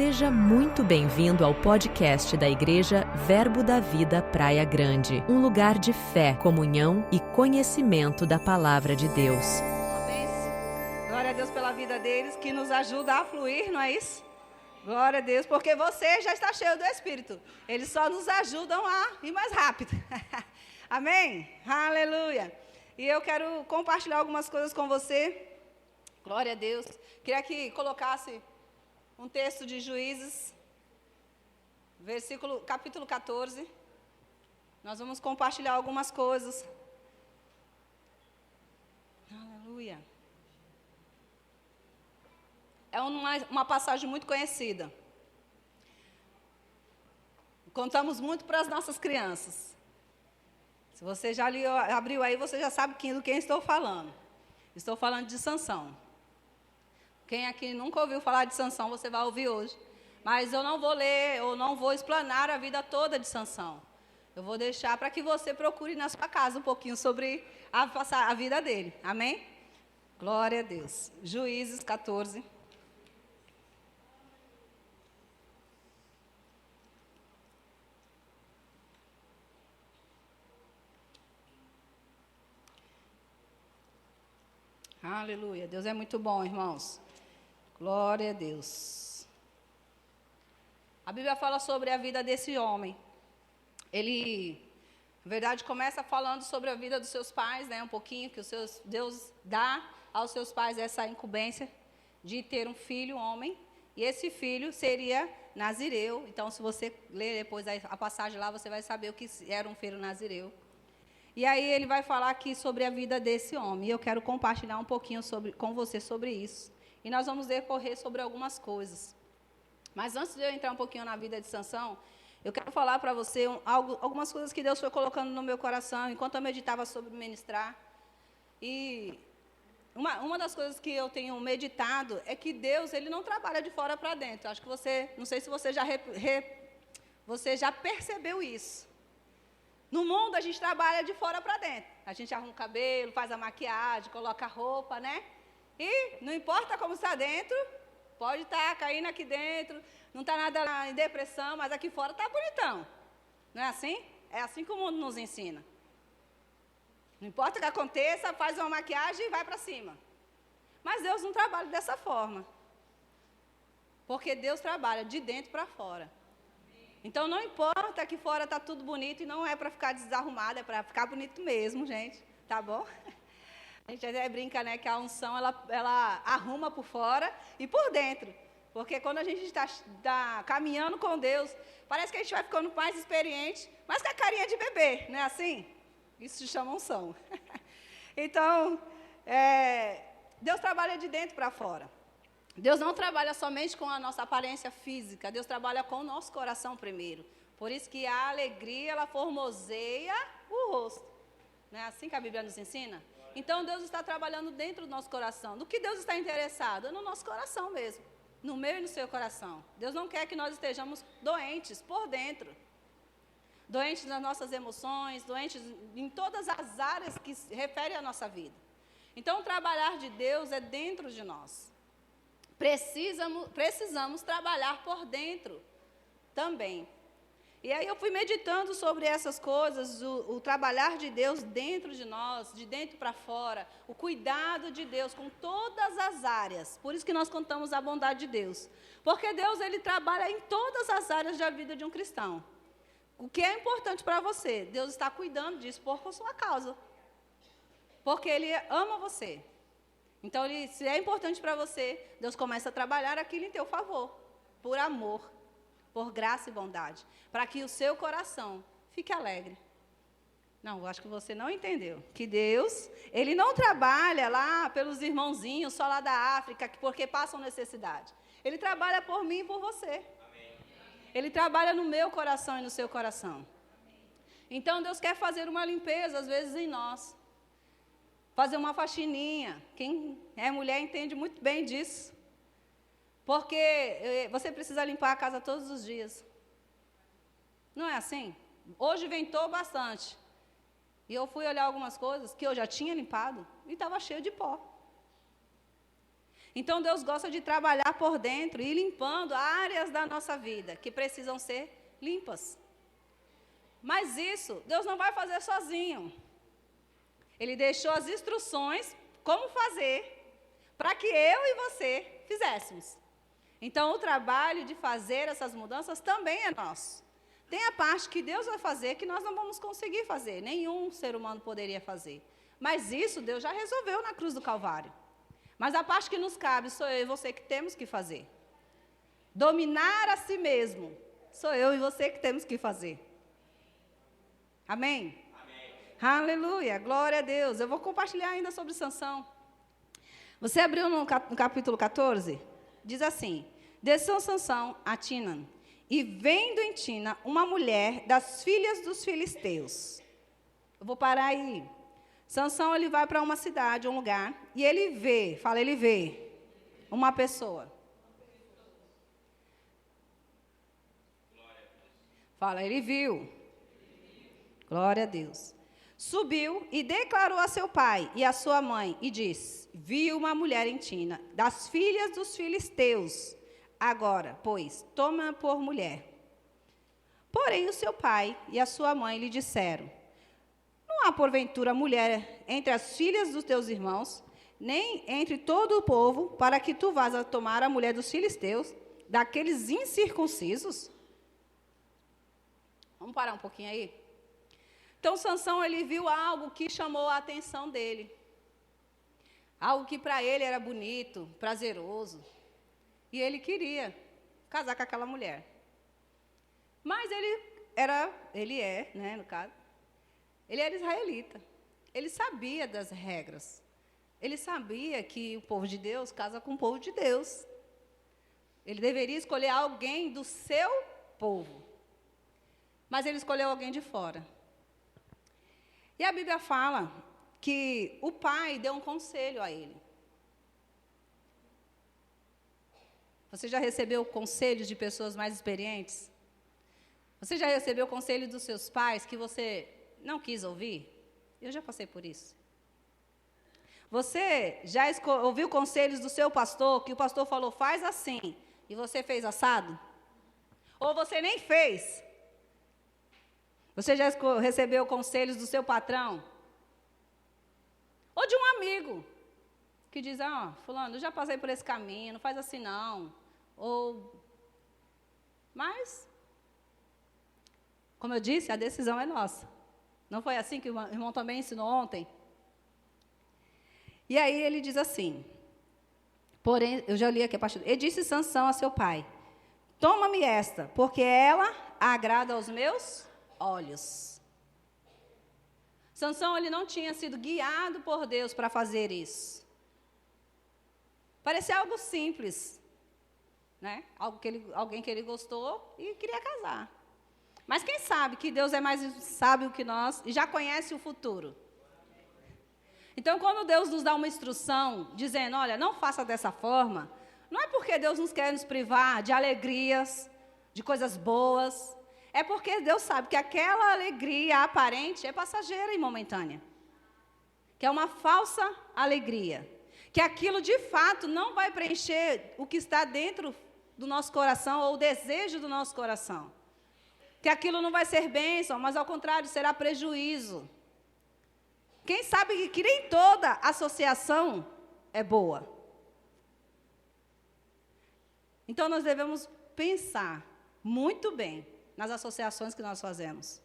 Seja muito bem-vindo ao podcast da Igreja Verbo da Vida Praia Grande, um lugar de fé, comunhão e conhecimento da Palavra de Deus. Glória a Deus pela vida deles, que nos ajuda a fluir, não é isso? Glória a Deus, porque você já está cheio do Espírito. Eles só nos ajudam a ir mais rápido. Amém? Aleluia. E eu quero compartilhar algumas coisas com você. Glória a Deus. Queria que colocasse um texto de Juízes, capítulo 14. Nós vamos compartilhar algumas coisas. Aleluia. É uma passagem muito conhecida. Contamos muito para as nossas crianças. Se você já abriu aí, você já sabe do quem estou falando. Estou falando de Sansão. Quem aqui nunca ouviu falar de Sansão, você vai ouvir hoje. Mas eu não vou ler, eu não vou explanar a vida toda de Sansão. Eu vou deixar para que você procure na sua casa um pouquinho sobre a vida dele. Amém? Glória a Deus. Juízes 14. Aleluia. Deus é muito bom, irmãos. Glória a Deus. A Bíblia fala sobre a vida desse homem. Ele, na verdade, começa falando sobre a vida dos seus pais, né? Um pouquinho que Deus dá aos seus pais essa incumbência de ter um filho, homem. E esse filho seria nazireu. Então, se você ler depois a passagem lá, você vai saber o que era um filho nazireu. E aí ele vai falar aqui sobre a vida desse homem. E eu quero compartilhar um pouquinho com você sobre isso. E nós vamos decorrer sobre algumas coisas. Mas antes de eu entrar um pouquinho na vida de Sansão, eu quero falar para você algumas coisas que Deus foi colocando no meu coração enquanto eu meditava sobre ministrar. E uma das coisas que eu tenho meditado é que Deus, Ele não trabalha de fora para dentro. Acho que não sei se você já percebeu isso. No mundo, a gente trabalha de fora para dentro. A gente arruma o cabelo, faz a maquiagem, coloca a roupa, né? E não importa como está dentro, pode estar caindo aqui dentro, não está nada em depressão, mas aqui fora está bonitão. Não é assim? É assim que o mundo nos ensina. Não importa o que aconteça, faz uma maquiagem e vai para cima. Mas Deus não trabalha dessa forma. Porque Deus trabalha de dentro para fora. Então, não importa que fora está tudo bonito e não é para ficar desarrumado, é para ficar bonito mesmo, gente. Tá bom? A gente até brinca, né, que a unção, ela arruma por fora e por dentro. Porque quando a gente está caminhando com Deus, parece que a gente vai ficando mais experiente, mas com a carinha de bebê, não é assim? Isso se chama unção. Então, Deus trabalha de dentro para fora. Deus não trabalha somente com a nossa aparência física, Deus trabalha com o nosso coração primeiro. Por isso que a alegria, ela formoseia o rosto. Não é assim que a Bíblia nos ensina? Então, Deus está trabalhando dentro do nosso coração. Do que Deus está interessado? No nosso coração mesmo. No meu e no seu coração. Deus não quer que nós estejamos doentes por dentro. Doentes nas nossas emoções, doentes em todas as áreas que se referem à nossa vida. Então, o trabalhar de Deus é dentro de nós. Precisamos trabalhar por dentro também. E aí eu fui meditando sobre essas coisas, o trabalhar de Deus dentro de nós, de dentro para fora, o cuidado de Deus com todas as áreas. Por isso que nós contamos a bondade de Deus. Porque Deus, Ele trabalha em todas as áreas da vida de um cristão. O que é importante para você? Deus está cuidando disso por sua causa. Porque Ele ama você. Então, se é importante para você, Deus começa a trabalhar aquilo em teu favor, por amor, por graça e bondade, para que o seu coração fique alegre. Não, eu acho que você não entendeu. Que Deus, Ele não trabalha lá pelos irmãozinhos, só lá da África, porque passam necessidade. Ele trabalha por mim e por você. Amém. Ele trabalha no meu coração e no seu coração. Então, Deus quer fazer uma limpeza, às vezes, em nós. Fazer uma faxininha. Quem é mulher entende muito bem disso. Porque você precisa limpar a casa todos os dias. Não é assim? Hoje ventou bastante. E eu fui olhar algumas coisas que eu já tinha limpado e estava cheio de pó. Então, Deus gosta de trabalhar por dentro e limpando áreas da nossa vida que precisam ser limpas. Mas isso, Deus não vai fazer sozinho. Ele deixou as instruções como fazer para que eu e você fizéssemos. Então, o trabalho de fazer essas mudanças também é nosso. Tem a parte que Deus vai fazer que nós não vamos conseguir fazer. Nenhum ser humano poderia fazer. Mas isso Deus já resolveu na cruz do Calvário. Mas a parte que nos cabe sou eu e você que temos que fazer. Dominar a si mesmo sou eu e você que temos que fazer. Amém? Amém. Aleluia, glória a Deus. Eu vou compartilhar ainda sobre Sansão. Você abriu no capítulo 14? Diz assim: desceu Sansão a Timnah, e vendo em Timnah uma mulher das filhas dos filisteus. Eu vou parar aí. Sansão, ele vai para uma cidade, um lugar, e ele vê uma pessoa. Fala, ele viu. Glória a Deus. Subiu e declarou a seu pai e a sua mãe, e disse: vi uma mulher em Timnah, das filhas dos filisteus. Agora, pois, toma por mulher. Porém, o seu pai e a sua mãe lhe disseram: não há porventura mulher entre as filhas dos teus irmãos, nem entre todo o povo, para que tu vás a tomar a mulher dos filisteus, daqueles incircuncisos? Vamos parar um pouquinho aí? Então, Sansão, ele viu algo que chamou a atenção dele. Algo que para ele era bonito, prazeroso. E ele queria casar com aquela mulher. Mas ele é, né, no caso, ele era israelita. Ele sabia das regras. Ele sabia que o povo de Deus casa com o povo de Deus. Ele deveria escolher alguém do seu povo. Mas ele escolheu alguém de fora. E a Bíblia fala que o pai deu um conselho a ele. Você já recebeu conselhos de pessoas mais experientes? Você já recebeu conselho dos seus pais que você não quis ouvir? Eu já passei por isso. Você já ouviu conselhos do seu pastor, que o pastor falou, faz assim, e você fez assado? Ou você nem fez? Você já recebeu conselhos do seu patrão? Ou de um amigo, que diz, fulano, eu já passei por esse caminho, não faz assim não. Mas, como eu disse, a decisão é nossa. Não foi assim que o irmão também ensinou ontem? E aí ele diz assim, porém, eu já li aqui a parte, e disse Sansão a seu pai, toma-me esta, porque ela agrada aos meus olhos. Sansão, ele não tinha sido guiado por Deus para fazer isso. Parecia algo simples, né? Alguém que ele gostou e queria casar. Mas quem sabe que Deus é mais sábio que nós e já conhece o futuro. Então, quando Deus nos dá uma instrução, dizendo, olha, não faça dessa forma, não é porque Deus nos quer nos privar de alegrias, de coisas boas, é porque Deus sabe que aquela alegria aparente é passageira e momentânea. Que é uma falsa alegria. Que aquilo, de fato, não vai preencher o que está dentro do nosso coração ou o desejo do nosso coração. Que aquilo não vai ser bênção, mas, ao contrário, será prejuízo. Quem sabe que nem toda associação é boa. Então, nós devemos pensar muito bem nas associações que nós fazemos.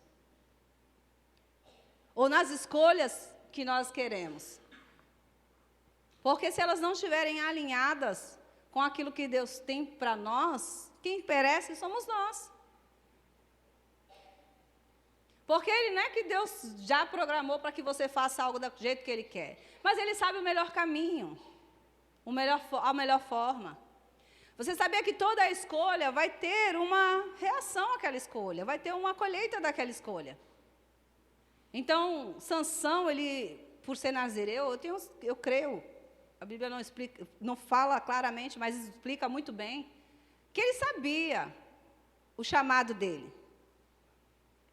Ou nas escolhas que nós queremos. Porque se elas não estiverem alinhadas com aquilo que Deus tem para nós, quem perece somos nós. Porque não é que Deus já programou para que você faça algo do jeito que Ele quer. Mas Ele sabe o melhor caminho, a melhor forma. Você sabia que toda escolha vai ter uma reação àquela escolha, vai ter uma colheita daquela escolha. Então, Sansão, ele, por ser nazireu, eu creio, a Bíblia não fala claramente, mas explica muito bem, que ele sabia o chamado dele.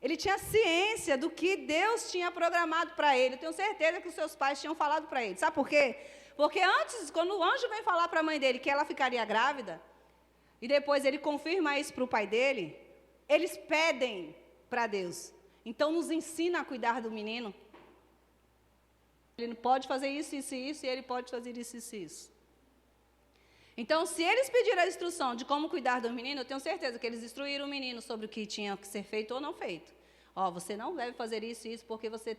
Ele tinha ciência do que Deus tinha programado para ele. Eu tenho certeza que os seus pais tinham falado para ele. Sabe por quê? Porque antes, quando o anjo vem falar para a mãe dele que ela ficaria grávida, e depois ele confirma isso para o pai dele, eles pedem para Deus. Então, nos ensina a cuidar do menino. Ele não pode fazer isso, isso e isso, e ele pode fazer isso, isso e isso. Então, se eles pediram a instrução de como cuidar do menino, eu tenho certeza que eles instruíram o menino sobre o que tinha que ser feito ou não feito. Ó, você não deve fazer isso e isso porque você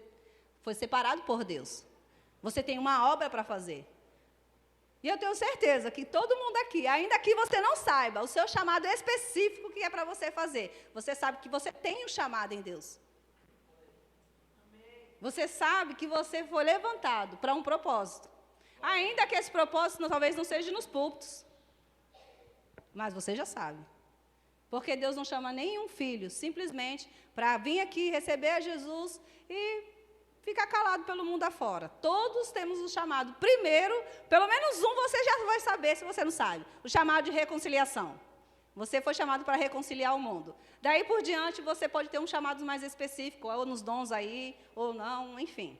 foi separado por Deus. Você tem uma obra para fazer. E eu tenho certeza que todo mundo aqui, ainda que você não saiba o seu chamado específico que é para você fazer, você sabe que você tem um chamado em Deus. Você sabe que você foi levantado para um propósito. Ainda que esse propósito talvez não seja nos púlpitos. Mas você já sabe. Porque Deus não chama nenhum filho simplesmente para vir aqui receber a Jesus e ficar calado pelo mundo afora. Todos temos um chamado. Primeiro, pelo menos um você já vai saber, se você não sabe. O chamado de reconciliação. Você foi chamado para reconciliar o mundo. Daí por diante, você pode ter um chamado mais específico, ou nos dons aí, ou não, enfim.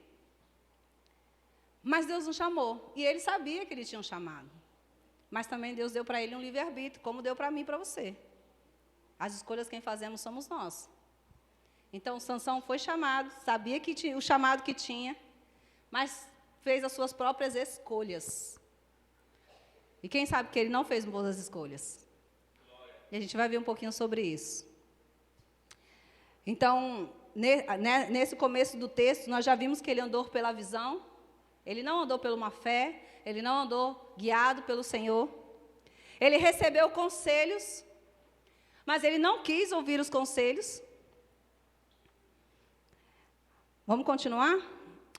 Mas Deus nos chamou. E ele sabia que ele tinha um chamado. Mas também Deus deu para ele um livre-arbítrio, como deu para mim e para você. As escolhas quem fazemos somos nós. Então, Sansão foi chamado, sabia que tinha, o chamado que tinha, mas fez as suas próprias escolhas. E quem sabe que ele não fez boas escolhas? E a gente vai ver um pouquinho sobre isso. Então, nesse começo do texto, nós já vimos que ele andou pela visão, ele não andou por uma fé, ele não andou guiado pelo Senhor. Ele recebeu conselhos, mas ele não quis ouvir os conselhos. Vamos continuar?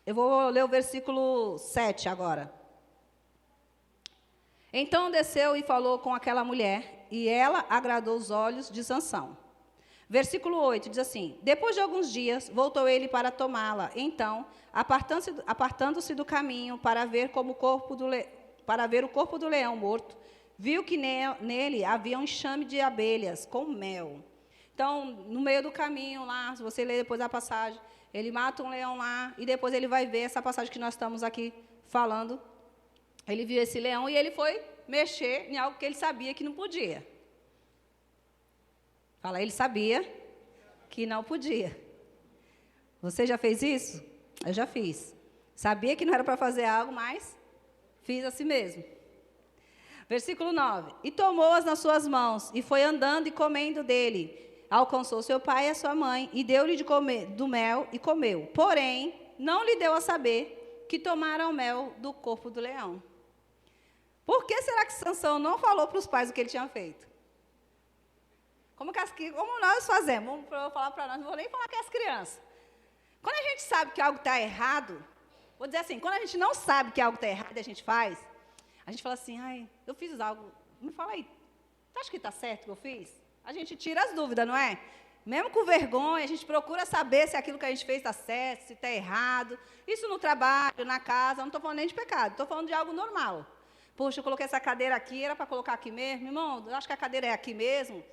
Eu vou ler o versículo 7 agora. Então desceu e falou com aquela mulher, e ela agradou os olhos de Sansão. Versículo 8 diz assim: depois de alguns dias, voltou ele para tomá-la. Então, apartando-se do caminho para ver o corpo do leão morto, viu que nele havia um enxame de abelhas com mel. Então, no meio do caminho lá, se você ler depois a passagem, ele mata um leão lá, e depois ele vai ver essa passagem que nós estamos aqui falando. Ele viu esse leão e ele foi mexer em algo que ele sabia que não podia. Fala, ele sabia que não podia. Você já fez isso? Eu já fiz. Sabia que não era para fazer algo, mas fiz assim mesmo. Versículo 9. E tomou-as nas suas mãos, e foi andando e comendo dele. Alcançou seu pai e a sua mãe, e deu-lhe de comer do mel, e comeu. Porém, não lhe deu a saber que tomara o mel do corpo do leão. Por que será que Sansão não falou para os pais o que ele tinha feito? Como nós fazemos? Vou falar para nós, não vou nem falar que é as crianças. Quando a gente sabe que algo está errado, vou dizer assim, quando a gente não sabe que algo está errado e a gente faz, a gente fala assim, ai, eu fiz algo, me fala aí, tu acha que está certo o que eu fiz? A gente tira as dúvidas, não é? Mesmo com vergonha, a gente procura saber se aquilo que a gente fez está certo, se está errado. Isso no trabalho, na casa, não estou falando nem de pecado, estou falando de algo normal. Poxa, eu coloquei essa cadeira aqui, era para colocar aqui mesmo? Irmão, eu acho que a cadeira é aqui mesmo.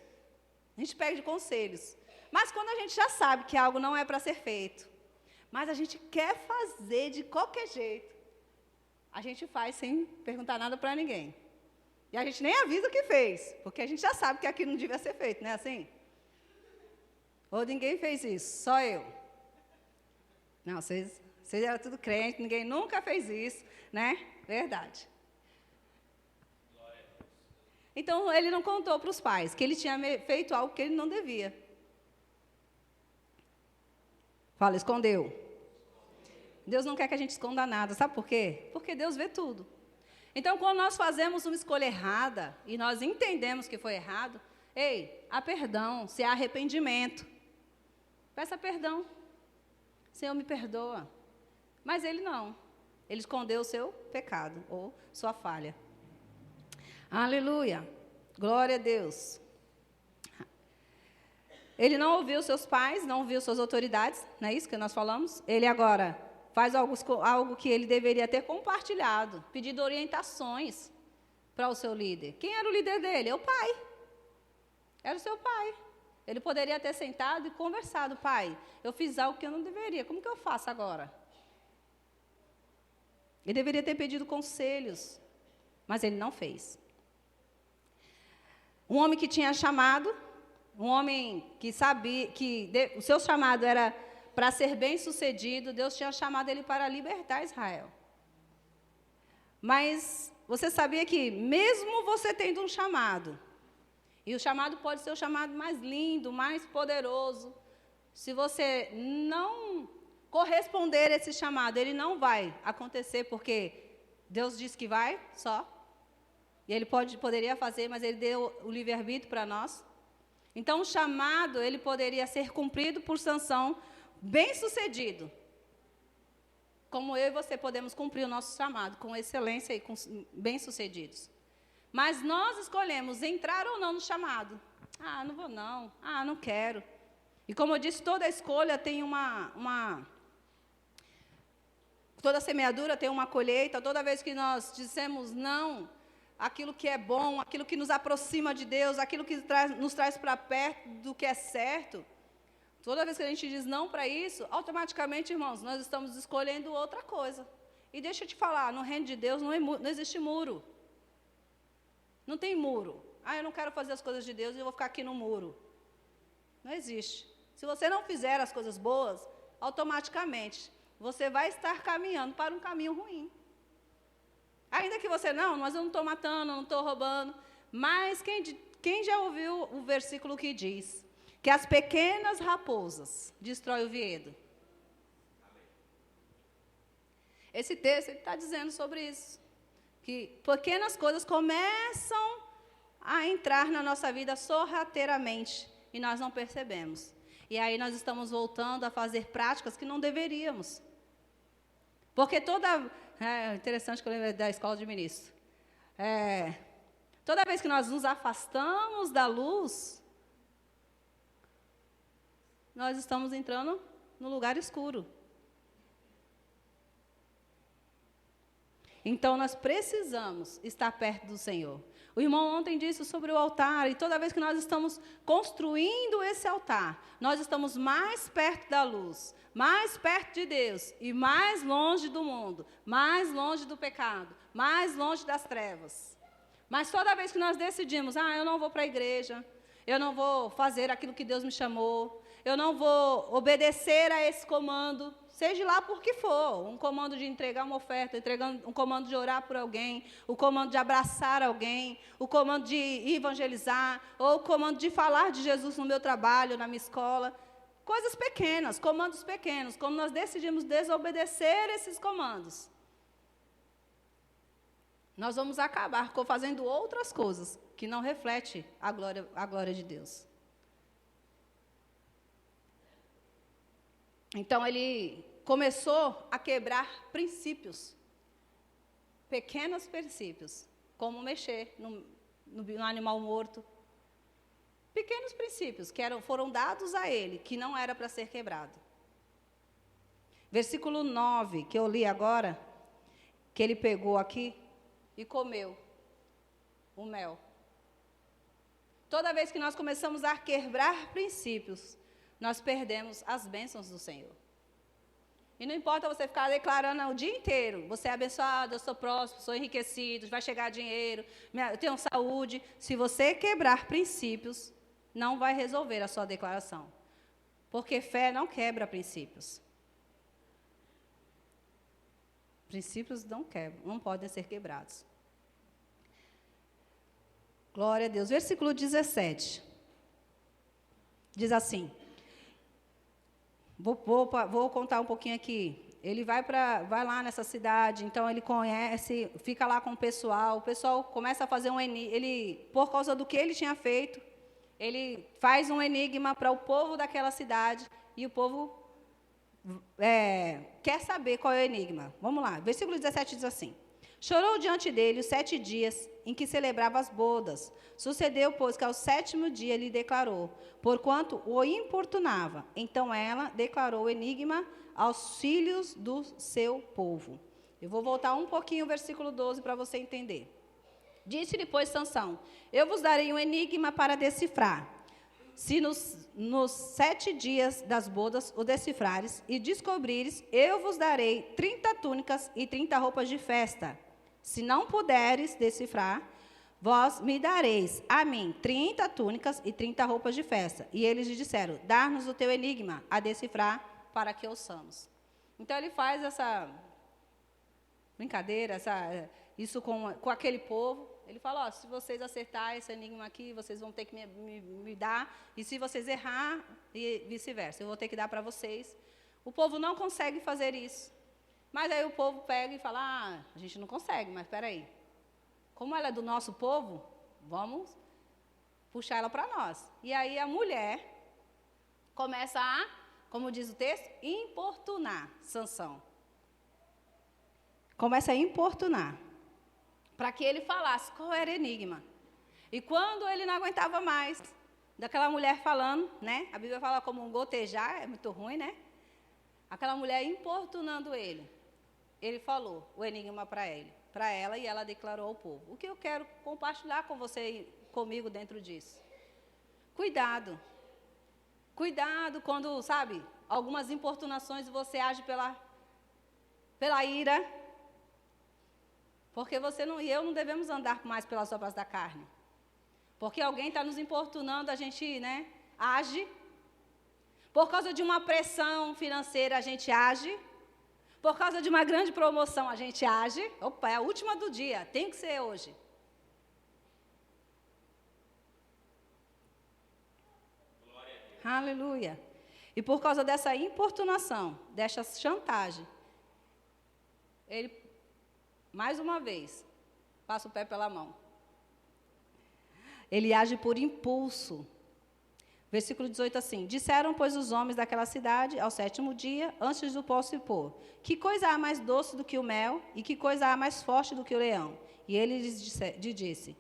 A gente pede conselhos. Mas quando a gente já sabe que algo não é para ser feito, mas a gente quer fazer de qualquer jeito, a gente faz sem perguntar nada para ninguém. E a gente nem avisa o que fez, porque a gente já sabe que aquilo não devia ser feito, não é assim? Ou ninguém fez isso, só eu. Não, vocês eram tudo crente, ninguém nunca fez isso, né? Verdade. Então, ele não contou para os pais que ele tinha feito algo que ele não devia. Fala, escondeu. Deus não quer que a gente esconda nada, sabe por quê? Porque Deus vê tudo. Então, quando nós fazemos uma escolha errada, e nós entendemos que foi errado, há perdão, se há arrependimento. Peça perdão. Senhor, me perdoa. Mas ele não. Ele escondeu o seu pecado, ou sua falha. Aleluia. Glória a Deus. Ele não ouviu seus pais, não ouviu suas autoridades, não é isso que nós falamos? Ele agora faz algo que ele deveria ter compartilhado, pedido orientações para o seu líder. Quem era o líder dele? É o pai. Era o seu pai. Ele poderia ter sentado e conversado, pai, eu fiz algo que eu não deveria, como que eu faço agora? Ele deveria ter pedido conselhos, mas ele não fez. Um homem que tinha chamado, um homem que sabia que o seu chamado era para ser bem-sucedido, Deus tinha chamado ele para libertar Israel. Mas você sabia que mesmo você tendo um chamado, e o chamado pode ser o chamado mais lindo, mais poderoso, se você não corresponder a esse chamado, ele não vai acontecer, porque Deus disse que vai, só. E ele poderia fazer, mas ele deu o livre-arbítrio para nós. Então, o chamado, ele poderia ser cumprido por Sansão, bem-sucedido. Como eu e você podemos cumprir o nosso chamado com excelência e bem-sucedidos. Mas nós escolhemos entrar ou não no chamado. Ah, não vou não. Ah, não quero. E como eu disse, toda escolha tem toda semeadura tem uma colheita. Toda vez que nós dissemos não, aquilo que é bom, aquilo que nos aproxima de Deus, aquilo que nos traz para perto do que é certo, toda vez que a gente diz não para isso, automaticamente, irmãos, nós estamos escolhendo outra coisa. E deixa eu te falar, no reino de Deus não existe muro. Não tem muro. Ah, eu não quero fazer as coisas de Deus e eu vou ficar aqui no muro. Não existe. Se você não fizer as coisas boas, automaticamente, você vai estar caminhando para um caminho ruim. Ainda que você, mas eu não estou matando, não estou roubando. Mas quem já ouviu o versículo que diz que as pequenas raposas destroem o vinhedo? Esse texto está dizendo sobre isso. Que pequenas coisas começam a entrar na nossa vida sorrateiramente e nós não percebemos. E aí nós estamos voltando a fazer práticas que não deveríamos. Porque interessante que eu lembro da escola de ministro. Toda vez que nós nos afastamos da luz, nós estamos entrando no lugar escuro. Então, nós precisamos estar perto do Senhor. O irmão ontem disse sobre o altar, e toda vez que nós estamos construindo esse altar, nós estamos mais perto da luz, mais perto de Deus, e mais longe do mundo, mais longe do pecado, mais longe das trevas. Mas toda vez que nós decidimos, eu não vou para a igreja, eu não vou fazer aquilo que Deus me chamou, eu não vou obedecer a esse comando, seja lá por que for, um comando de entregar uma oferta, um comando de orar por alguém, o comando de abraçar alguém, o comando de evangelizar, ou o comando de falar de Jesus no meu trabalho, na minha escola. Coisas pequenas, comandos pequenos, como nós decidimos desobedecer esses comandos, nós vamos acabar fazendo outras coisas que não refletem a glória de Deus. Então, ele começou a quebrar princípios, pequenos princípios, como mexer no animal morto. Pequenos princípios que foram dados a ele, que não era para ser quebrado. Versículo 9, que eu li agora, que ele pegou aqui e comeu o mel. Toda vez que nós começamos a quebrar princípios, nós perdemos as bênçãos do Senhor. E não importa você ficar declarando o dia inteiro, você é abençoado, eu sou próspero, sou enriquecido, vai chegar dinheiro, eu tenho saúde. Se você quebrar princípios, não vai resolver a sua declaração. Porque fé não quebra princípios. Princípios não quebram, não podem ser quebrados. Glória a Deus. Versículo 17. Diz assim. Vou contar um pouquinho aqui. Ele vai lá nessa cidade, então ele conhece, fica lá com o pessoal começa a fazer por causa do que ele tinha feito, ele faz um enigma para o povo daquela cidade, e o povo quer saber qual é o enigma. Vamos lá, versículo 17 diz assim: chorou diante dele os 7 dias em que celebrava as bodas. Sucedeu, pois, que ao 7º dia lhe declarou, porquanto o importunava. Então ela declarou o enigma aos filhos do seu povo. Eu vou voltar um pouquinho ao versículo 12 para você entender. Disse-lhe, pois, Sansão: eu vos darei um enigma para decifrar. se nos 7 dias das bodas o decifrares e descobrires, eu vos darei 30 túnicas e 30 roupas de festa. Se não puderes decifrar, vós me dareis a mim 30 túnicas e 30 roupas de festa. E eles lhe disseram, dá-nos o teu enigma a decifrar para que ouçamos. Então, ele faz essa brincadeira, isso com aquele povo. Ele fala, se vocês acertarem esse enigma aqui, vocês vão ter que me dar. E se vocês errar, e vice-versa, eu vou ter que dar para vocês. O povo não consegue fazer isso. Mas aí o povo pega e fala, a gente não consegue, mas espera aí. Como ela é do nosso povo, vamos puxar ela para nós. E aí a mulher começa a, como diz o texto, importunar Sansão. Começa a importunar, para que ele falasse qual era o enigma. E quando ele não aguentava mais, daquela mulher falando, né? A Bíblia fala como um gotejar, é muito ruim, né? Aquela mulher importunando ele. Ele falou o enigma para ela, e ela declarou ao povo. O que eu quero compartilhar com você e comigo dentro disso? Cuidado. Cuidado quando, sabe, algumas importunações você age pela ira. Porque você e eu não devemos andar mais pelas obras da carne. Porque alguém está nos importunando, a gente, né, age. Por causa de uma pressão financeira, a gente age. Por causa de uma grande promoção, a gente age. Opa, é a última do dia, tem que ser hoje. Glória a Deus. Aleluia. E por causa dessa importunação, dessa chantagem, ele, mais uma vez, passa o pé pela mão. Ele age por impulso. Versículo 18 assim, disseram, pois, os homens daquela cidade, ao 7º dia, antes do pó se pôr, que coisa há mais doce do que o mel, e que coisa há mais forte do que o leão? E ele lhes disse,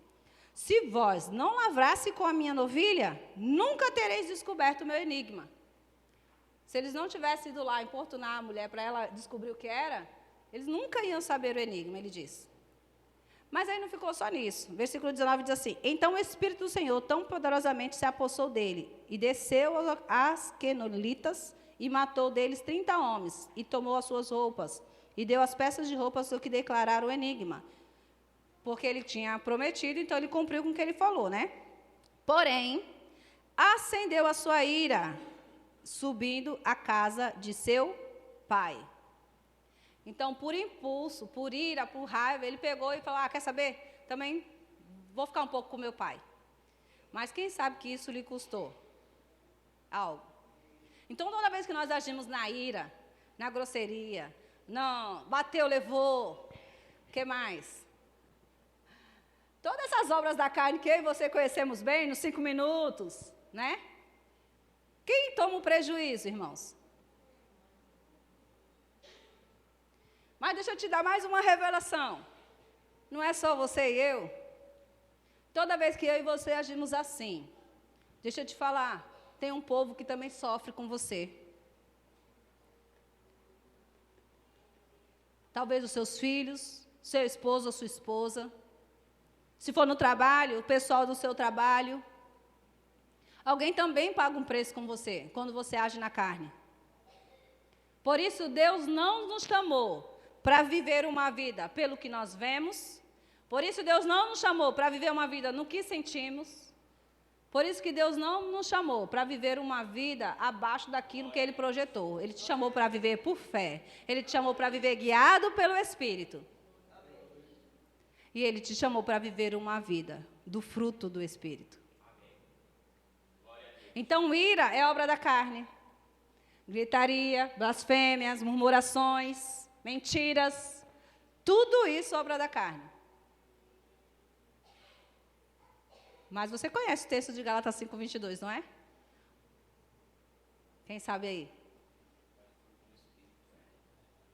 se vós não lavrasse com a minha novilha, nunca tereis descoberto o meu enigma. Se eles não tivessem ido lá importunar a mulher para ela descobrir o que era, eles nunca iam saber o enigma, ele disse. Mas aí não ficou só nisso. Versículo 19 diz assim, então o Espírito do Senhor tão poderosamente se apossou dele, e desceu às quenolitas, e matou deles 30 homens, e tomou as suas roupas, e deu as peças de roupas do que declararam o enigma. Porque ele tinha prometido, então ele cumpriu com o que ele falou, né? Porém, acendeu a sua ira, subindo à casa de seu pai. Então, por impulso, por ira, por raiva, ele pegou e falou, quer saber? Também vou ficar um pouco com meu pai. Mas quem sabe que isso lhe custou algo. Então, toda vez que nós agimos na ira, na grosseria, não, bateu, levou, o que mais? Todas essas obras da carne que eu e você conhecemos bem, nos 5 minutos, né? Quem toma o prejuízo, irmãos? Mas deixa eu te dar mais uma revelação. Não é só você e eu. Toda vez que eu e você agimos assim, deixa eu te falar, tem um povo que também sofre com você. Talvez os seus filhos, seu esposo ou sua esposa. Se for no trabalho, o pessoal do seu trabalho. Alguém também paga um preço com você, quando você age na carne. Por isso, Deus não nos chamou para viver uma vida pelo que nós vemos. Por isso, Deus não nos chamou para viver uma vida no que sentimos. Por isso que Deus não nos chamou para viver uma vida abaixo daquilo que Ele projetou. Ele te chamou para viver por fé. Ele te chamou para viver guiado pelo Espírito. E Ele te chamou para viver uma vida do fruto do Espírito. Então, ira é obra da carne. Gritaria, blasfêmias, murmurações, mentiras, tudo isso é obra da carne. Mas você conhece o texto de Gálatas 5:22, não é? Quem sabe aí?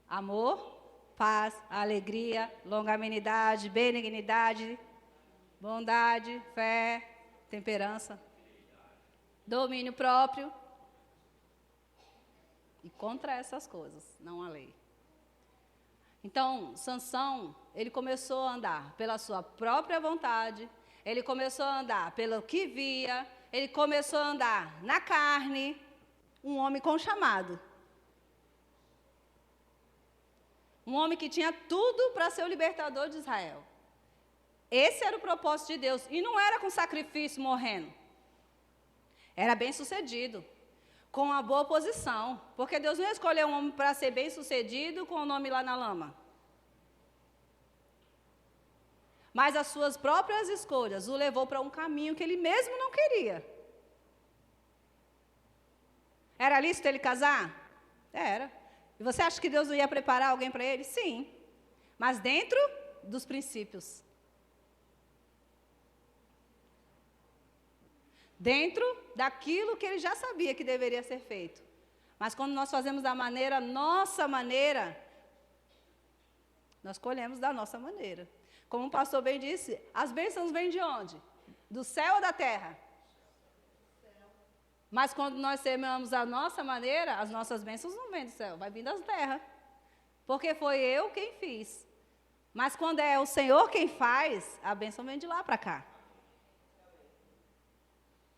Amor, paz, alegria, longanimidade, benignidade, bondade, fé, temperança, domínio próprio. E contra essas coisas, não há lei. Então, Sansão, ele começou a andar pela sua própria vontade, ele começou a andar pelo que via, ele começou a andar na carne, um homem com chamado. Um homem que tinha tudo para ser o libertador de Israel. Esse era o propósito de Deus. E não era com sacrifício morrendo. Era bem sucedido. Com uma boa posição. Porque Deus não ia escolher um homem para ser bem sucedido com o nome lá na lama. Mas as suas próprias escolhas o levou para um caminho que ele mesmo não queria. Era lícito ele casar? Era. E você acha que Deus não ia preparar alguém para ele? Sim. Mas dentro dos princípios. Dentro daquilo que ele já sabia que deveria ser feito. Mas quando nós fazemos da maneira, nossa maneira, nós colhemos da nossa maneira. Como o pastor bem disse, as bênçãos vêm de onde? Do céu ou da terra? Mas quando nós semeamos a nossa maneira, as nossas bênçãos não vêm do céu, vai vir das terras. Porque foi eu quem fiz. Mas quando é o Senhor quem faz, a bênção vem de lá para cá.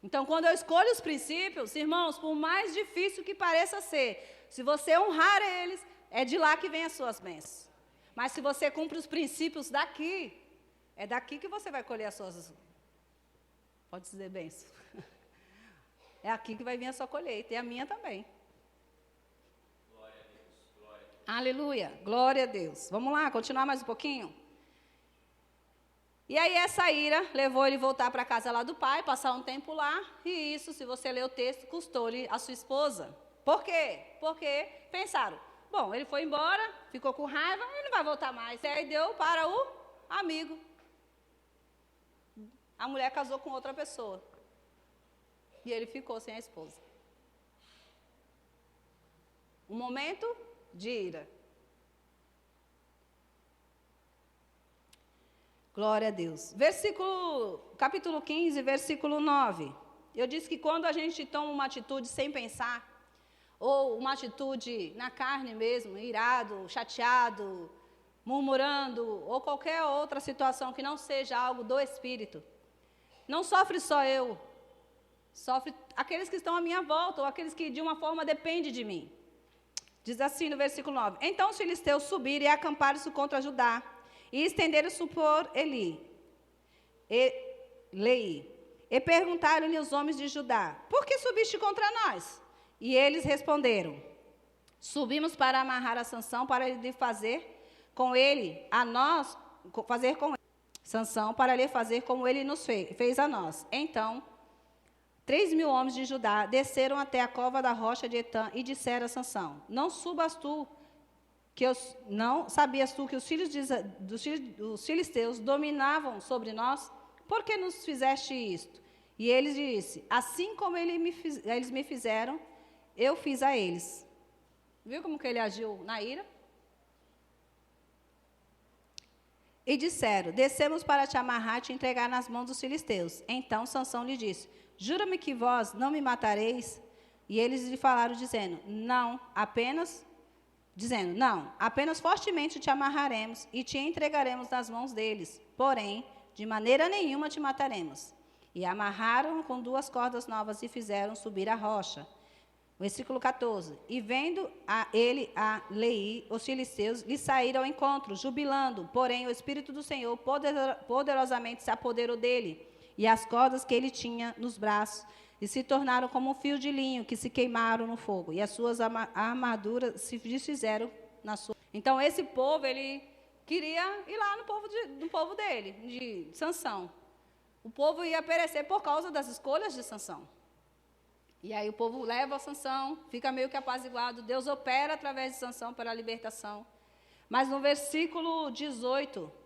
Então, quando eu escolho os princípios, irmãos, por mais difícil que pareça ser, se você honrar eles, é de lá que vem as suas bênçãos. Mas se você cumpre os princípios daqui, é daqui que você vai colher as suas, pode dizer, bênçãos. É aqui que vai vir a sua colheita, e a minha também. Glória a Deus, glória a Deus. Aleluia, glória a Deus. Vamos lá, continuar mais um pouquinho? E aí essa ira levou ele a voltar para a casa lá do pai, passar um tempo lá, e isso, se você ler o texto, custou-lhe a sua esposa. Por quê? Porque pensaram, bom, ele foi embora, ficou com raiva, ele não vai voltar mais. E aí deu para o amigo. A mulher casou com outra pessoa. E ele ficou sem a esposa. Um momento de ira. Glória a Deus. Capítulo 15, versículo 9. Eu disse que quando a gente toma uma atitude sem pensar, ou uma atitude na carne mesmo, irado, chateado, murmurando, ou qualquer outra situação que não seja algo do Espírito, não sofre só eu, sofre aqueles que estão à minha volta, ou aqueles que de uma forma dependem de mim. Diz assim no versículo 9: Então os filisteus subiram e acamparam-se contra Judá, e estenderam-se por Lei. E perguntaram-lhe os homens de Judá: Por que subiste contra nós? E eles responderam: Subimos para amarrar a Sansão, para lhe fazer com ele a nós, fazer com ele. Sansão, para lhe fazer como ele nos fez a nós. Então 3.000 homens de Judá desceram até a cova da rocha de Etã e disseram a Sansão: Não subas tu, não sabias tu que os filhos dos filisteus dominavam sobre nós? Por que nos fizeste isto? E ele disse: Assim como eles me fizeram, eu fiz a eles. Viu como que ele agiu na ira? E disseram: Descemos para te amarrar e te entregar nas mãos dos filisteus. Então Sansão lhe disse: Jura-me que vós não me matareis? E eles lhe falaram, não, apenas fortemente te amarraremos e te entregaremos nas mãos deles, porém, de maneira nenhuma te mataremos. E amarraram com 2 cordas novas e fizeram subir a rocha. Versículo 14. E vendo a Lei, os filisteus lhe saíram ao encontro, jubilando, porém o Espírito do Senhor poderosamente se apoderou dele, e as cordas que ele tinha nos braços e se tornaram como um fio de linho que se queimaram no fogo, e as suas armaduras se desfizeram na sua. Então, esse povo, ele queria ir lá no povo dele, de Sansão. O povo ia perecer por causa das escolhas de Sansão. E aí o povo leva a Sansão, fica meio que apaziguado. Deus opera através de Sansão para a libertação. Mas no versículo 18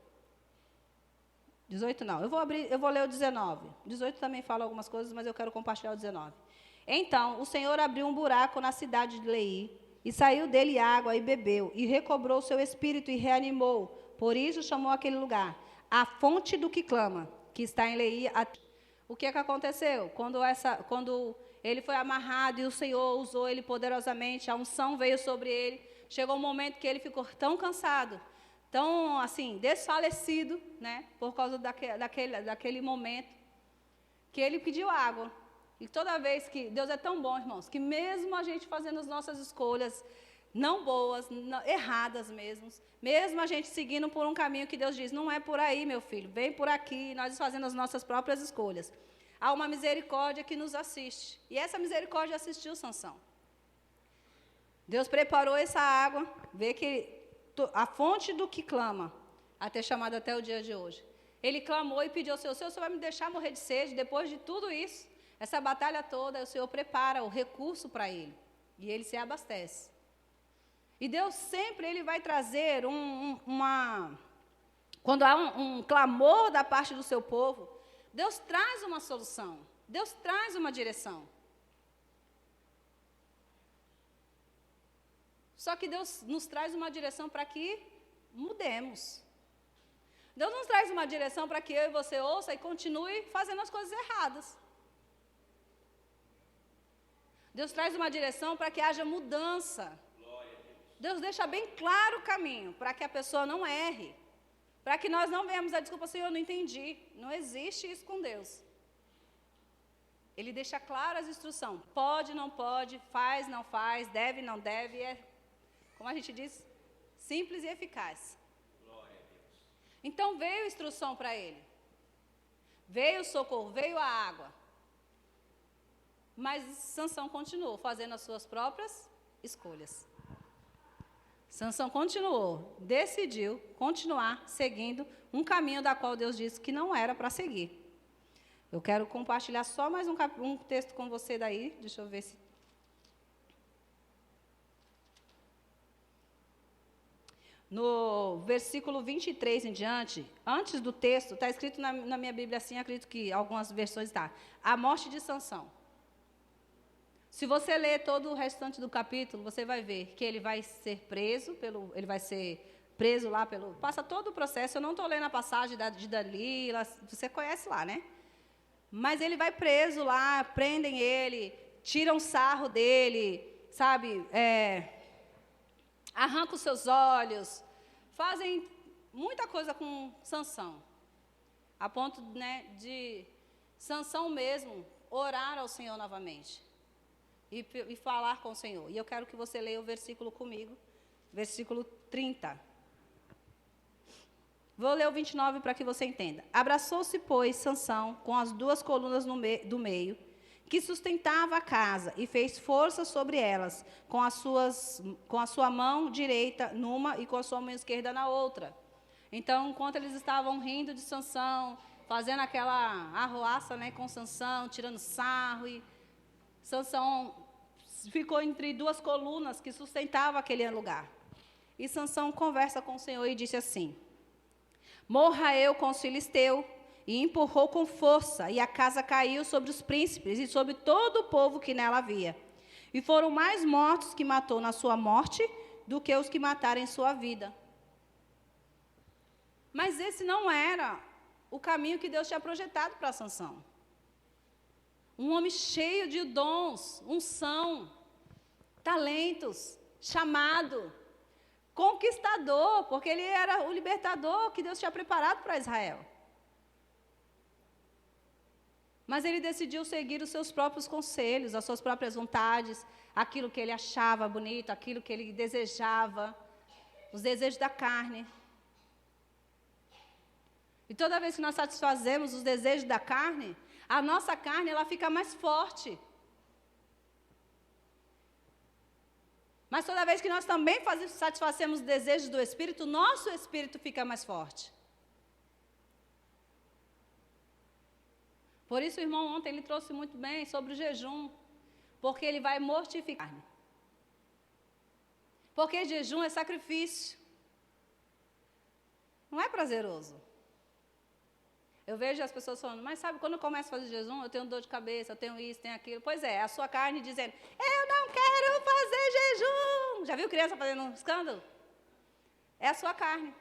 não, eu vou ler o 19. 18 também fala algumas coisas, mas eu quero compartilhar o 19. Então, o Senhor abriu um buraco na cidade de Lei, e saiu dele água, e bebeu, e recobrou o seu espírito, e reanimou. Por isso chamou aquele lugar a fonte do que clama, que está em Lei. O que aconteceu? Quando ele foi amarrado, e o Senhor usou ele poderosamente, a unção veio sobre ele, chegou um momento que ele ficou tão cansado, tão, assim, desfalecido, né, por causa daquele momento, que ele pediu água. E toda vez que... Deus é tão bom, irmãos, que mesmo a gente fazendo as nossas escolhas não boas, erradas mesmo a gente seguindo por um caminho que Deus diz, não é por aí, meu filho, vem por aqui, nós fazendo as nossas próprias escolhas. Há uma misericórdia que nos assiste. E essa misericórdia assistiu Sansão. Deus preparou essa água, vê que a fonte do que clama, até chamado até o dia de hoje. Ele clamou e pediu ao Senhor, Senhor, vai me deixar morrer de sede? Depois de tudo isso, essa batalha toda, o Senhor prepara o recurso para ele. E ele se abastece. E Deus sempre ele vai trazer quando há um clamor da parte do seu povo, Deus traz uma solução. Deus traz uma direção. Só que Deus nos traz uma direção para que mudemos. Deus nos traz uma direção para que eu e você ouça e continue fazendo as coisas erradas. Deus traz uma direção para que haja mudança. Deus deixa bem claro o caminho para que a pessoa não erre. Para que nós não venhamos a desculpa, Senhor, eu não entendi. Não existe isso com Deus. Ele deixa claro as instruções. Pode, não pode, faz, não faz, deve, não deve. É, como a gente diz, simples e eficaz. Então veio instrução para ele. Veio o socorro, veio a água. Mas Sansão continuou fazendo as suas próprias escolhas. Sansão continuou, decidiu continuar seguindo um caminho da qual Deus disse que não era para seguir. Eu quero compartilhar só mais um texto com você daí. Deixa eu ver se... No versículo 23 em diante, antes do texto, está escrito na minha Bíblia assim, acredito que algumas versões está, a morte de Sansão. Se você ler todo o restante do capítulo, você vai ver que ele vai ser preso, lá passa todo o processo, eu não estou lendo a passagem de Dalila, você conhece lá, né? Mas ele vai preso lá, prendem ele, tiram sarro dele, sabe, arrancam os seus olhos, fazem muita coisa com Sansão, a ponto, né, de Sansão mesmo orar ao Senhor novamente. E falar com o Senhor. E eu quero que você leia o versículo comigo, versículo 30. Vou ler o 29 para que você entenda. Abraçou-se, pois, Sansão com as duas colunas do meio, que sustentava a casa, e fez força sobre elas, com a sua mão direita numa e com a sua mão esquerda na outra. Então, enquanto eles estavam rindo de Sansão, fazendo aquela arruaça, né, com Sansão, tirando sarro, e Sansão ficou entre duas colunas que sustentavam aquele lugar. E Sansão conversa com o Senhor e disse assim: morra eu com os filisteus. E empurrou com força, e a casa caiu sobre os príncipes e sobre todo o povo que nela havia. E foram mais mortos que matou na sua morte do que os que mataram em sua vida. Mas esse não era o caminho que Deus tinha projetado para Sansão. Um homem cheio de dons, unção, talentos, chamado, conquistador, porque ele era o libertador que Deus tinha preparado para Israel. Mas ele decidiu seguir os seus próprios conselhos, as suas próprias vontades, aquilo que ele achava bonito, aquilo que ele desejava, os desejos da carne. E toda vez que nós satisfazemos os desejos da carne, a nossa carne ela fica mais forte. Mas toda vez que nós também satisfazemos os desejos do Espírito, nosso Espírito fica mais forte. Por isso o irmão ontem ele trouxe muito bem sobre o jejum, porque ele vai mortificar. Porque jejum é sacrifício. Não é prazeroso. Eu vejo as pessoas falando, mas sabe, quando eu começo a fazer jejum, eu tenho dor de cabeça, eu tenho isso, tenho aquilo. Pois é, a sua carne dizendo, eu não quero fazer jejum. Já viu criança fazendo um escândalo? É a sua carne.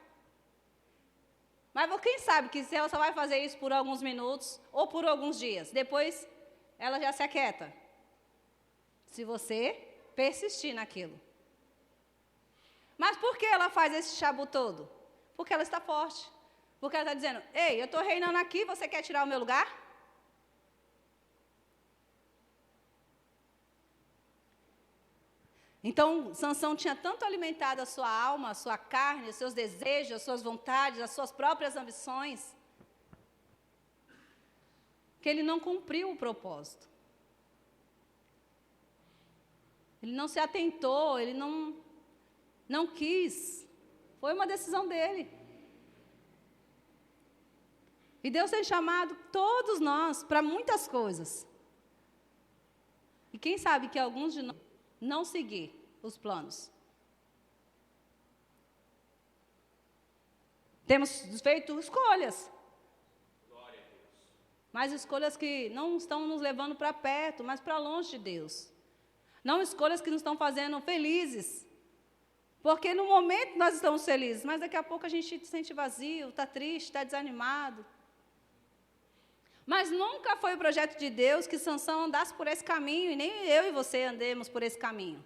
Mas quem sabe que se ela só vai fazer isso por alguns minutos ou por alguns dias, depois ela já se aquieta. Se você persistir naquilo. Mas por que ela faz esse chabu todo? Porque ela está forte. Porque ela está dizendo, ei, eu estou reinando aqui, você quer tirar o meu lugar? Então, Sansão tinha tanto alimentado a sua alma, a sua carne, os seus desejos, as suas vontades, as suas próprias ambições, que ele não cumpriu o propósito. Ele não se atentou, ele não quis. Foi uma decisão dele. E Deus tem chamado todos nós para muitas coisas. E quem sabe que alguns de nós não seguir os planos. Temos feito escolhas. Mas escolhas que não estão nos levando para perto, mas para longe de Deus. Não escolhas que nos estão fazendo felizes. Porque no momento nós estamos felizes, mas daqui a pouco a gente se sente vazio, está triste, está desanimado. Mas nunca foi o projeto de Deus que Sansão andasse por esse caminho, e nem eu e você andemos por esse caminho.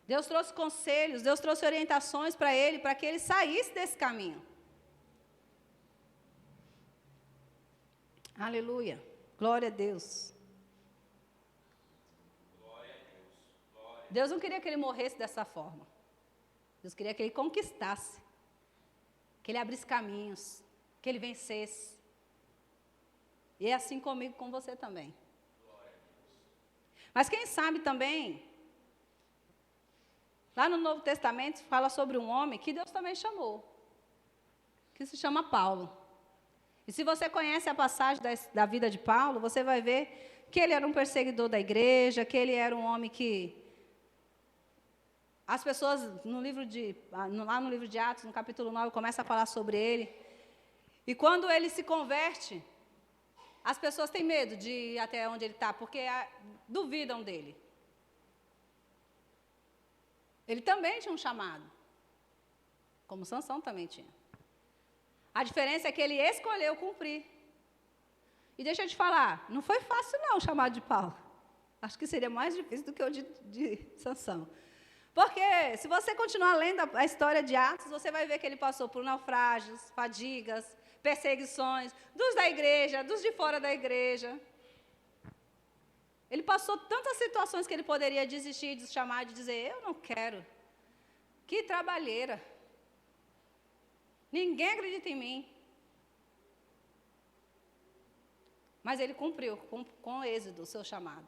Deus trouxe conselhos, Deus trouxe orientações para ele, para que ele saísse desse caminho. Aleluia. Glória a Deus. Deus não queria que ele morresse dessa forma. Deus queria que ele conquistasse. Que ele abrisse caminhos. Que ele vencesse. E é assim comigo, com você também. Mas quem sabe também, lá no Novo Testamento, fala sobre um homem que Deus também chamou. Que se chama Paulo. E se você conhece a passagem da vida de Paulo, você vai ver que ele era um perseguidor da igreja, que ele era um homem que as pessoas, lá no livro de Atos, no capítulo 9, começa a falar sobre ele. E quando ele se converte, as pessoas têm medo de ir até onde ele está, porque duvidam dele. Ele também tinha um chamado, como Sansão também tinha. A diferença é que ele escolheu cumprir. E deixa eu te falar, não foi fácil não o chamado de Paulo. Acho que seria mais difícil do que o de Sansão. Porque se você continuar lendo a história de Atos, você vai ver que ele passou por naufrágios, fadigas, perseguições, dos da igreja, dos de fora da igreja. Ele passou tantas situações que ele poderia desistir de chamar, de dizer, eu não quero. Que trabalheira. Ninguém acredita em mim. Mas ele cumpriu com êxito o seu chamado.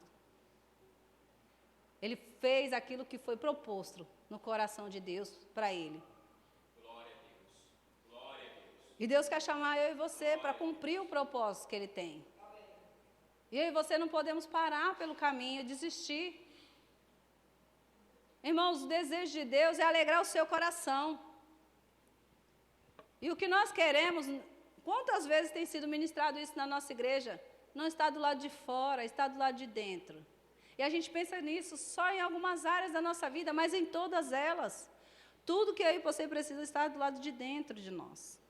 Ele fez aquilo que foi proposto no coração de Deus para ele. Glória a Deus. Glória a Deus. E Deus quer chamar eu e você para cumprir o propósito que Ele tem. E eu e você não podemos parar pelo caminho, desistir. Irmãos, o desejo de Deus é alegrar o seu coração. E o que nós queremos, quantas vezes tem sido ministrado isso na nossa igreja? Não está do lado de fora, está do lado de dentro. E a gente pensa nisso só em algumas áreas da nossa vida, mas em todas elas. Tudo que eu e você precisa estar do lado de dentro de nós.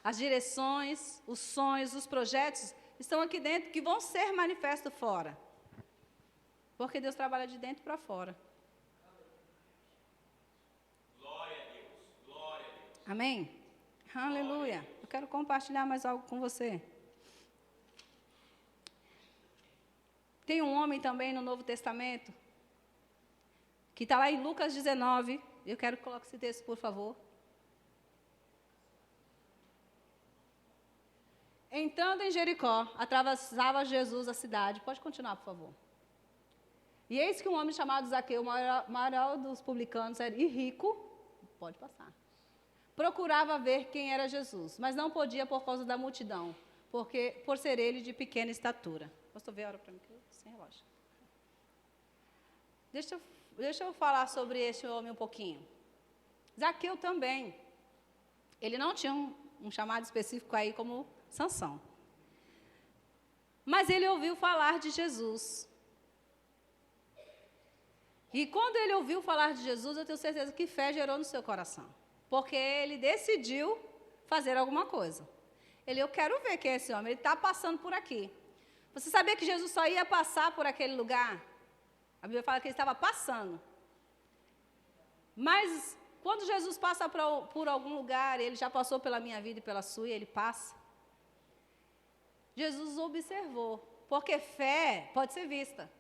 As direções, os sonhos, os projetos estão aqui dentro, que vão ser manifestos fora. Porque Deus trabalha de dentro para fora. Glória a Deus. Glória a Deus. Amém? Aleluia. Eu quero compartilhar mais algo com você. Tem um homem também no Novo Testamento, que está lá em Lucas 19. Eu quero que coloque esse texto, por favor. Entrando em Jericó, atravessava Jesus a cidade. Pode continuar, por favor. E eis que um homem chamado Zaqueu, o maior dos publicanos, e rico, pode passar, procurava ver quem era Jesus, mas não podia por causa da multidão, por ser ele de pequena estatura. Pastor, vê a hora para mim, que eu sem relógio. Deixa eu falar sobre esse homem um pouquinho. Zaqueu também, ele não tinha um chamado específico aí como Sansão. Mas ele ouviu falar de Jesus. E quando ele ouviu falar de Jesus, eu tenho certeza que fé gerou no seu coração. Porque ele decidiu fazer alguma coisa. Eu quero ver quem é esse homem, ele está passando por aqui. Você sabia que Jesus só ia passar por aquele lugar? A Bíblia fala que ele estava passando. Mas quando Jesus passa por algum lugar, ele já passou pela minha vida e pela sua, e ele passa. Jesus observou, Porque fé pode ser vista.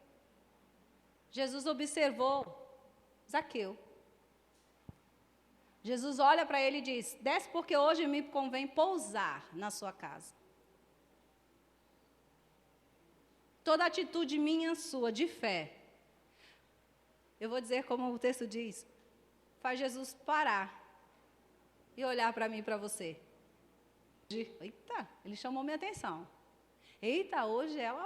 Jesus observou Zaqueu. Jesus olha para ele e diz: desce porque hoje me convém pousar na sua casa. Toda atitude minha, sua, de fé, eu vou dizer como o texto diz, faz Jesus parar e olhar para mim e para você. Eita, ele chamou minha atenção. Eita, hoje ela...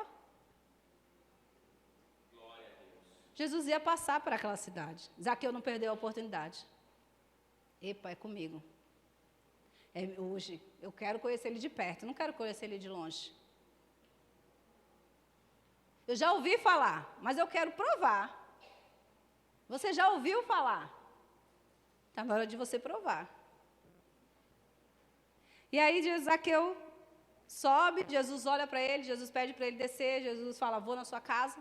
Glória a Deus. Jesus ia passar para aquela cidade. Zaqueu não perdeu a oportunidade. Epa, é comigo. Hoje, eu quero conhecer ele de perto, não quero conhecer ele de longe. Eu já ouvi falar, mas eu quero provar. Você já ouviu falar? Está na hora de você provar. E aí Zaqueu sobe, Jesus olha para ele, Jesus pede para ele descer, Jesus fala: vou na sua casa.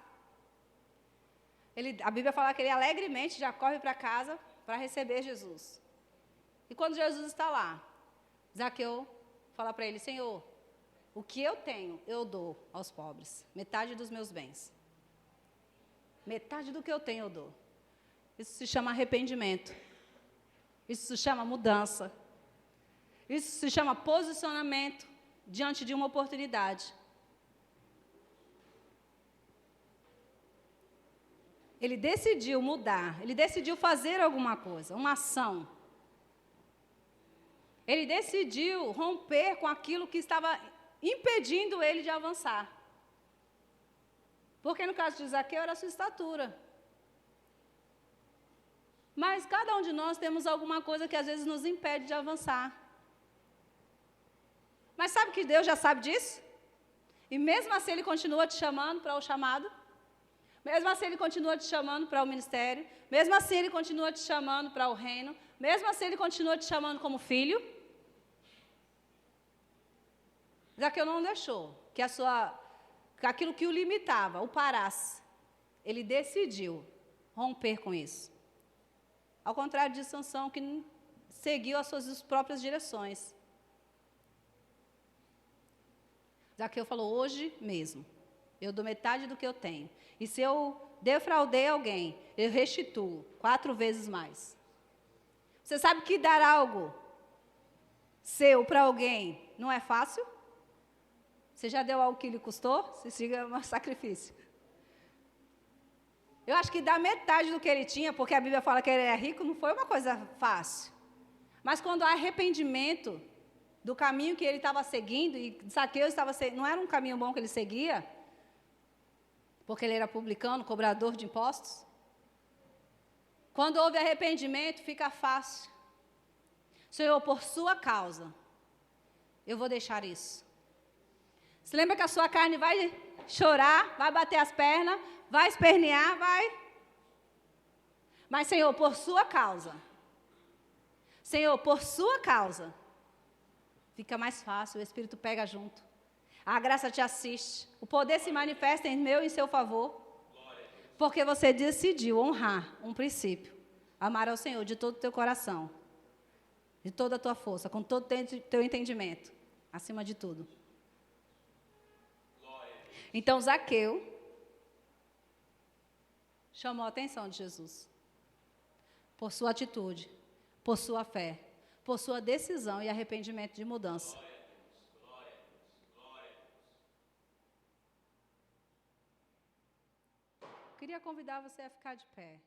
A Bíblia fala que ele alegremente já corre para casa para receber Jesus. E quando Jesus está lá, Zaqueu fala para ele: Senhor, o que eu tenho, eu dou aos pobres. Metade dos meus bens. Metade do que eu tenho, eu dou. Isso se chama arrependimento. Isso se chama mudança. Isso se chama posicionamento diante de uma oportunidade. Ele decidiu mudar. Ele decidiu fazer alguma coisa, uma ação. Ele decidiu romper com aquilo que estava impedindo ele de avançar. Porque no caso de Zaqueu era a sua estatura. Mas cada um de nós temos alguma coisa que às vezes nos impede de avançar. Mas sabe que Deus já sabe disso? E mesmo assim Ele continua te chamando para o chamado. Mesmo assim Ele continua te chamando para o ministério. Mesmo assim Ele continua te chamando para o reino. Mesmo assim Ele continua te chamando como filho. Zaqueu não deixou que aquilo que o limitava, o parasse. Ele decidiu romper com isso. Ao contrário de Sansão, que seguiu as suas próprias direções. Zaqueu falou: hoje mesmo, eu dou metade do que eu tenho. E se eu defraudei alguém, eu restituo 4 vezes mais. Você sabe que dar algo seu para alguém não é fácil? Você já deu algo que lhe custou? Se siga um sacrifício. Eu acho que dar metade do que ele tinha, porque a Bíblia fala que ele é rico, não foi uma coisa fácil. Mas quando há arrependimento do caminho que ele estava seguindo, e Zaqueu não era um caminho bom que ele seguia, porque ele era publicano, cobrador de impostos. Quando houve arrependimento, fica fácil. Senhor, por sua causa, eu vou deixar isso. Você lembra que a sua carne vai chorar, vai bater as pernas, vai espernear, vai. Mas, Senhor, por sua causa. Senhor, por sua causa. Fica mais fácil, o Espírito pega junto. A graça te assiste. O poder se manifesta em meu e em seu favor. Porque você decidiu honrar um princípio. Amar ao Senhor de todo o teu coração. De toda a tua força, com todo o teu entendimento. Acima de tudo. Então, Zaqueu chamou a atenção de Jesus. Por sua atitude, por sua fé, por sua decisão e arrependimento de mudança. Glória a Deus, glória a Deus. Queria convidar você a ficar de pé.